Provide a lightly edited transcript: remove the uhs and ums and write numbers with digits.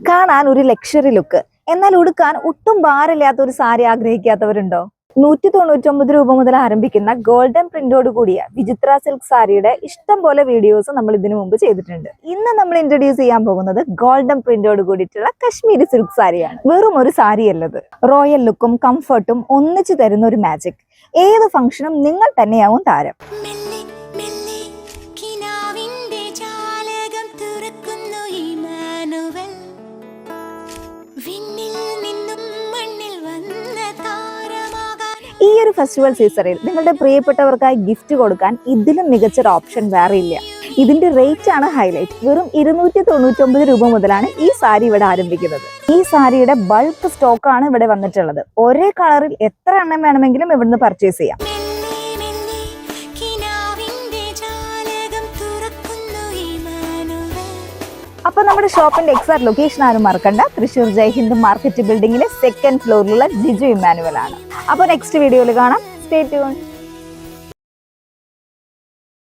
കാണാൻ ഒരു luxury look, എന്നാൽ ഉടുക്കാൻ ഒട്ടും ഭാരമില്ലാത്ത ഒരു സാരി ആഗ്രഹിക്കാത്തവരുണ്ടോ? 199 രൂപ മുതൽ ആരംഭിക്കുന്ന ഗോൾഡൻ പ്രിന്റോട് കൂടിയ വിചിത്ര സിൽക്ക് സാരിയുടെ ഇഷ്ടം പോലെ വീഡിയോസ് നമ്മൾ ഇതിനു മുമ്പ് ചെയ്തിട്ടുണ്ട്. ഇന്ന് നമ്മൾ ഇൻട്രൊഡ്യൂസ് ചെയ്യാൻ പോകുന്നത് ഗോൾഡൻ പ്രിന്റോട് കൂടിയിട്ടുള്ള കശ്മീരി സിൽക്ക് സാരിയാണ്. വെറും ഒരു സാരി അല്ലത്, റോയൽ ലുക്കും കംഫർട്ടും ഒന്നിച്ചു തരുന്ന ഒരു മാജിക്. ഏത് ഫംഗ്ഷനും നിങ്ങൾ തന്നെയാവും താരം. ഈ ഒരു ഫെസ്റ്റിവൽ സീസണിൽ നിങ്ങളുടെ പ്രിയപ്പെട്ടവർക്കായി ഗിഫ്റ്റ് കൊടുക്കാൻ ഇതിലും മികച്ചൊരു ഓപ്ഷൻ വേറെ ഇല്ല. ഇതിന്റെ റേറ്റ് ആണ് ഹൈലൈറ്റ്. വെറും 299 രൂപ മുതലാണ് ഈ സാരി ഇവിടെ ആരംഭിക്കുന്നത്. ഈ സാരിയുടെ ബൾക്ക് സ്റ്റോക്കാണ് ഇവിടെ വന്നിട്ടുള്ളത്. ഒരേ കളറിൽ എത്ര എണ്ണം വേണമെങ്കിലും ഇവിടുന്ന് പർച്ചേസ് ചെയ്യാം. അപ്പൊ നമ്മുടെ ഷോപ്പിന്റെ എക്സാക്ട് ലൊക്കേഷൻ ആരും മറക്കണ്ട. തൃശ്ശൂർ ജയ്ഹിന്ദ് മാർക്കറ്റ് ബിൽഡിംഗിലെ 2nd ഫ്ലോറിലുള്ള ജിജു ഇമ്മാനുവൽ ആണ്. അപ്പോൾ നെക്സ്റ്റ് വീഡിയോയിൽ കാണാം. Stay tune.